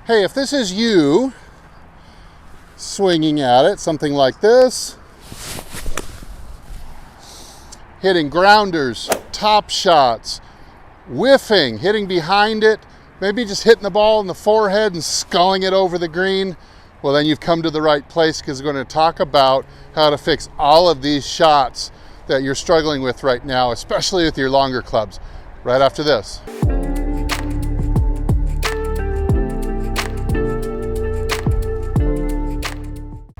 Hey, if this is you swinging at it, something like this, hitting grounders, top shots, whiffing, hitting behind it, maybe just hitting the ball in the forehead and sculling it over the green, well, then you've come to the right place, because we're going to talk about how to fix all of these shots that you're struggling with right now, especially with your longer clubs, right after this.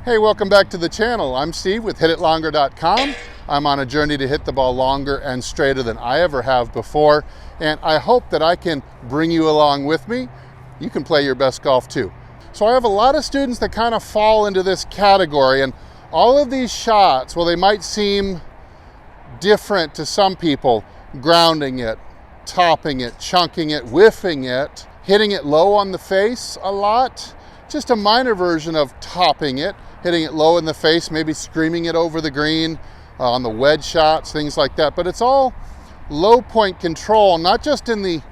Hey, welcome back to the channel. I'm Steve with HitItLonger.com. I'm on a journey to hit the ball longer and straighter than I ever have before, and I hope that I can bring you along with me. You can play your best golf too. So I have a lot of students that kind of fall into this category, and all of these shots, well, they might seem different to some people. Grounding it, topping it, chunking it, whiffing it, hitting it low on the face a lot, just a minor version of topping it, hitting it low in the face, maybe screaming it over the green on the wedge shots, things like that. But it's all low point control, not just in the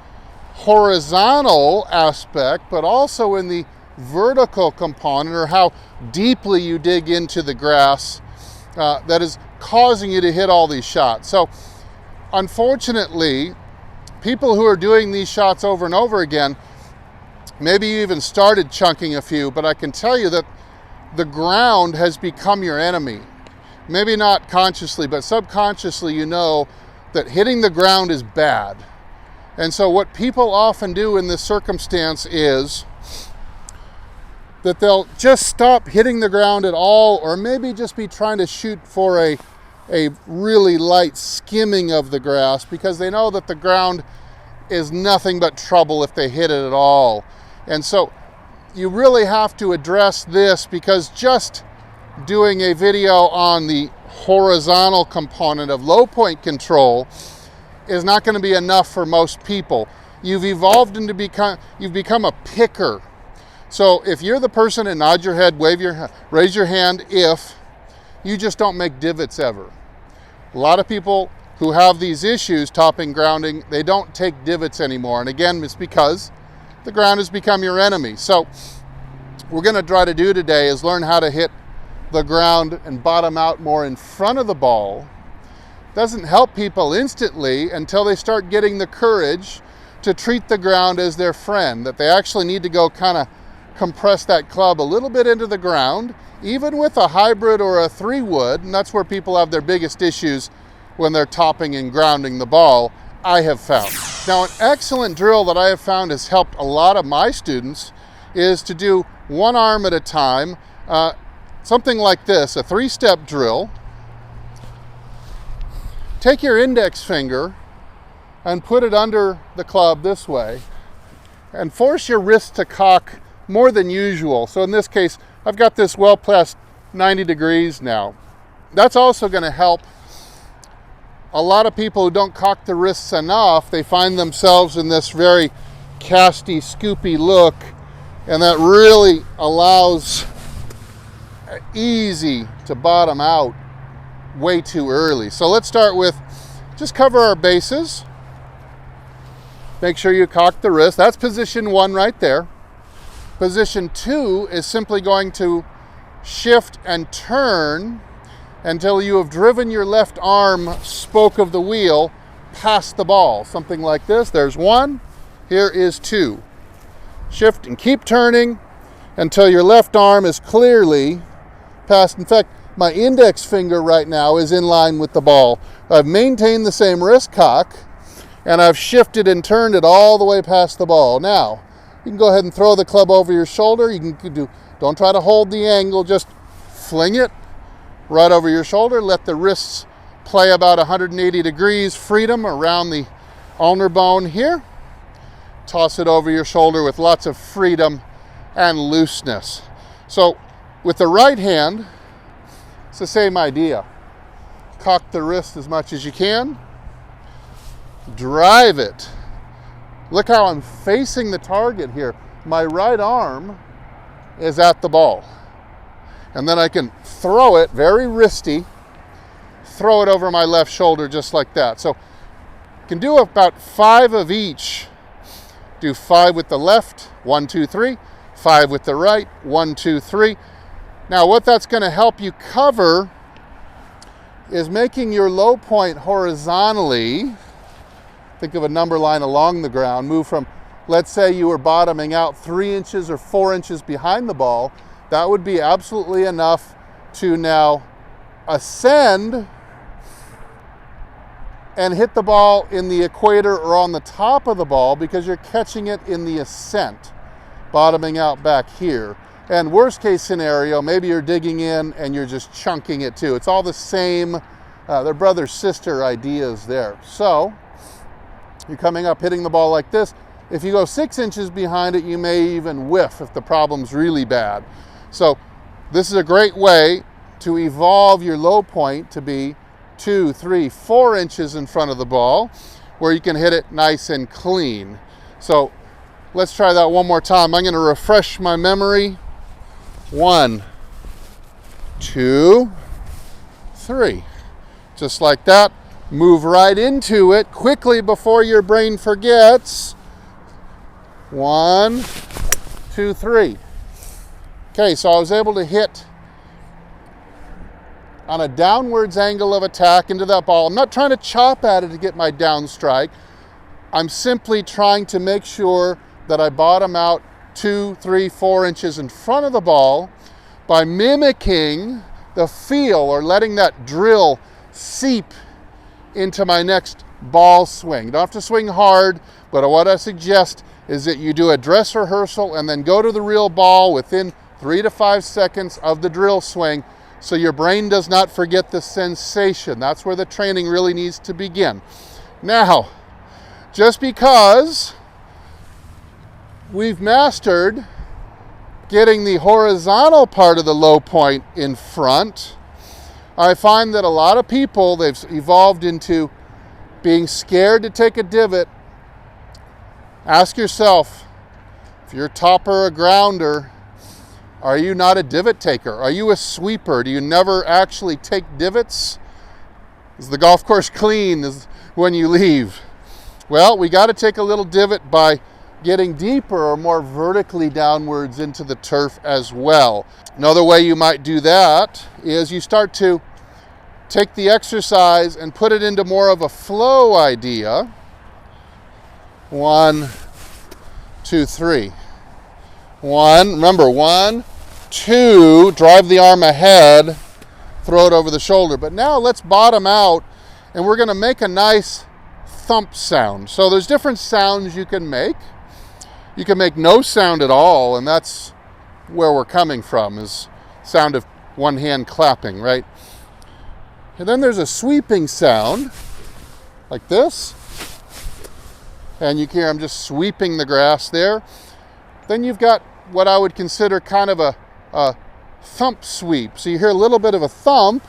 horizontal aspect, but also in the vertical component, or how deeply you dig into the grass, that is causing you to hit all these shots. So unfortunately, people who are doing these shots over and over again, maybe you even started chunking a few, but I can tell you that the ground has become your enemy. Maybe not consciously, but subconsciously you know that hitting the ground is bad. And so what people often do in this circumstance is that they'll just stop hitting the ground at all, or maybe just be trying to shoot for a really light skimming of the grass, because they know that the ground is nothing but trouble if they hit it at all. And so you really have to address this, because just doing a video on the horizontal component of low point control is not going to be enough for most people. You've evolved into you've become a picker. So if you're the person, and nod your head, raise your hand if you just don't make divots ever. A lot of people who have these issues, topping, grounding, they don't take divots anymore. And again, it's because the ground has become your enemy. So we're going to try to do today is learn how to hit the ground and bottom out more in front of the ball. Doesn't help people instantly until they start getting the courage to treat the ground as their friend, that they actually need to go kind of compress that club a little bit into the ground, even with a hybrid or a 3-wood, and that's where people have their biggest issues when they're topping and grounding the ball, I have found. Now, an excellent drill that I have found has helped a lot of my students is to do one arm at a time, something like this, a 3-step drill. Take your index finger and put it under the club this way, and force your wrist to cock more than usual. So in this case, I've got this well past 90 degrees now. That's also going to help a lot of people who don't cock the wrists enough. They find themselves in this very casty, scoopy look, and that really allows easy to bottom out way too early. So let's start with just cover our bases. Make sure you cock the wrist. That's position 1 right there. Position 2 is simply going to shift and turn until you have driven your left arm spoke of the wheel past the ball. Something like this. There's 1. Here is 2. Shift and keep turning until your left arm is clearly past. In fact, my index finger right now is in line with the ball. I've maintained the same wrist cock, and I've shifted and turned it all the way past the ball. Now, you can go ahead and throw the club over your shoulder. Don't try to hold the angle, just fling it right over your shoulder. Let the wrists play about 180 degrees, freedom around the ulnar bone here. Toss it over your shoulder with lots of freedom and looseness. So with the right hand, it's the same idea. Cock the wrist as much as you can. Drive it. Look how I'm facing the target here. My right arm is at the ball. And then I can throw it, very wristy, throw it over my left shoulder just like that. So you can do about 5 of each. Do 5 with the left, 1, 2, 3. 5 with the right, 1, 2, 3. Now what that's going to help you cover is making your low point horizontally. Think of a number line along the ground. Move from, let's say you were bottoming out 3 inches or 4 inches behind the ball. That would be absolutely enough to now ascend and hit the ball in the equator or on the top of the ball, because you're catching it in the ascent, bottoming out back here. And worst case scenario, maybe you're digging in and you're just chunking it too. It's all the same, they're brother sister ideas there. So you're coming up, hitting the ball like this. If you go 6 inches behind it, you may even whiff if the problem's really bad. So this is a great way to evolve your low point to be 2, 3, 4 inches in front of the ball, where you can hit it nice and clean. So let's try that one more time. I'm going to refresh my memory. 1, 2, 3. Just like that. Move right into it quickly before your brain forgets. 1, 2, 3. Okay, so I was able to hit on a downwards angle of attack into that ball. I'm not trying to chop at it to get my down strike. I'm simply trying to make sure that I bottom out 2, 3, 4 inches in front of the ball by mimicking the feel, or letting that drill seep into my next ball swing. You don't have to swing hard, but what I suggest is that you do a dress rehearsal and then go to the real ball within 3 to 5 seconds of the drill swing, so your brain does not forget the sensation. That's where the training really needs to begin. Now, just because we've mastered getting the horizontal part of the low point in front, I find that a lot of people, they've evolved into being scared to take a divot. Ask yourself, if you're a topper or a grounder, are you not a divot taker? Are you a sweeper? Do you never actually take divots? Is the golf course clean when you leave? Well, we got to take a little divot by getting deeper or more vertically downwards into the turf as well. Another way you might do that is you start to take the exercise and put it into more of a flow idea. 1, 2, 3. 1, remember, 1, 2, drive the arm ahead, throw it over the shoulder. But now let's bottom out, and we're going to make a nice thump sound. So there's different sounds you can make. You can make no sound at all, and that's where we're coming from, is sound of one hand clapping, right? And then there's a sweeping sound, like this. And you can hear I'm just sweeping the grass there. Then you've got what I would consider kind of a thump sweep. So you hear a little bit of a thump,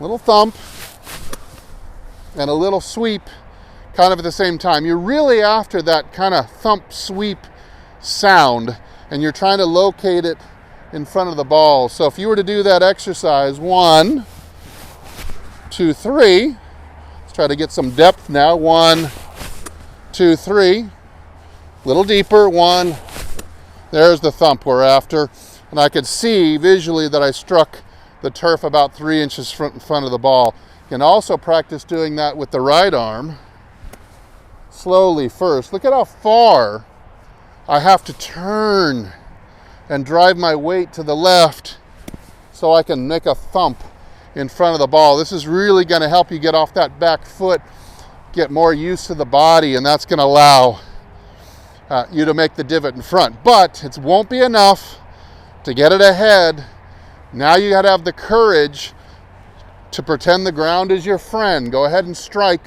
and a little sweep kind of at the same time. You're really after that kind of thump sweep sound, and you're trying to locate it in front of the ball. So if you were to do that exercise, 1, 2, 3, let's try to get some depth now. 1, 2, 3, a little deeper. 1, there's the thump we're after. And I could see visually that I struck the turf about 3 inches in front of the ball. You can also practice doing that with the right arm. Slowly first. Look at how far I have to turn and drive my weight to the left so I can make a thump in front of the ball. This is really going to help you get off that back foot, get more use to the body, and that's going to allow you to make the divot in front. But it won't be enough to get it ahead. Now you got to have the courage to pretend the ground is your friend. Go ahead and strike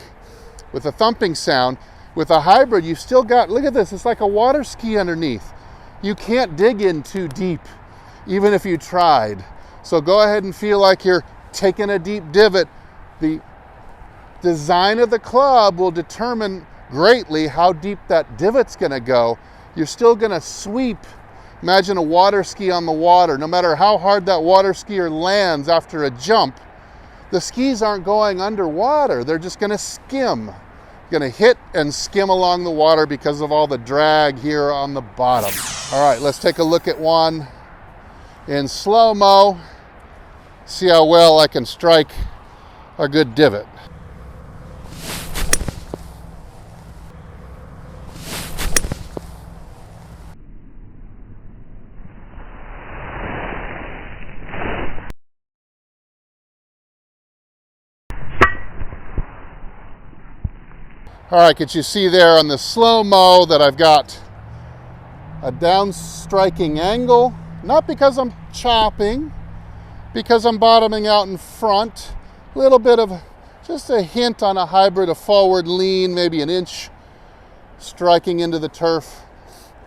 with a thumping sound. With a hybrid, you've still got, look at this, it's like a water ski underneath. You can't dig in too deep, even if you tried. So go ahead and feel like you're taking a deep divot. The design of the club will determine greatly how deep that divot's gonna go. You're still gonna sweep. Imagine a water ski on the water. No matter how hard that water skier lands after a jump, the skis aren't going underwater. They're just gonna skim. Gonna hit and skim along the water because of all the drag here on the bottom. All right, let's take a look at one in slow-mo. See how well I can strike a good divot. All right, can you see there on the slow-mo that I've got a down striking angle? Not because I'm chopping, because I'm bottoming out in front. A little bit of just a hint on a hybrid of forward lean, maybe an inch, striking into the turf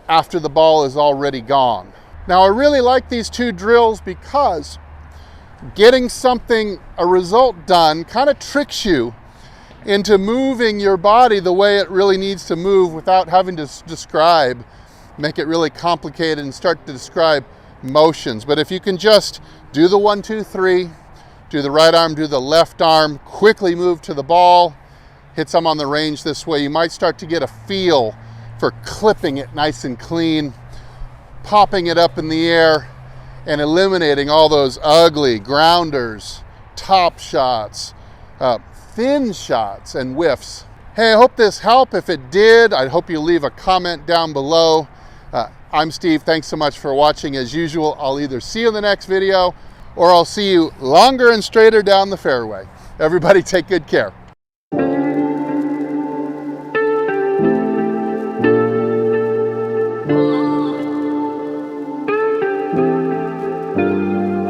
after the ball is already gone. Now, I really like these two drills because getting a result done, kind of tricks you into moving your body the way it really needs to move without having to make it really complicated and start to describe motions. But if you can just do the 1, 2, 3, do the right arm, do the left arm, quickly move to the ball, hit some on the range this way, you might start to get a feel for clipping it nice and clean, popping it up in the air, and eliminating all those ugly grounders, top shots, thin shots, and whiffs. Hey, I hope this helped. If it did, I hope you leave a comment down below. I'm Steve. Thanks so much for watching. As usual, I'll either see you in the next video or I'll see you longer and straighter down the fairway. Everybody take good care.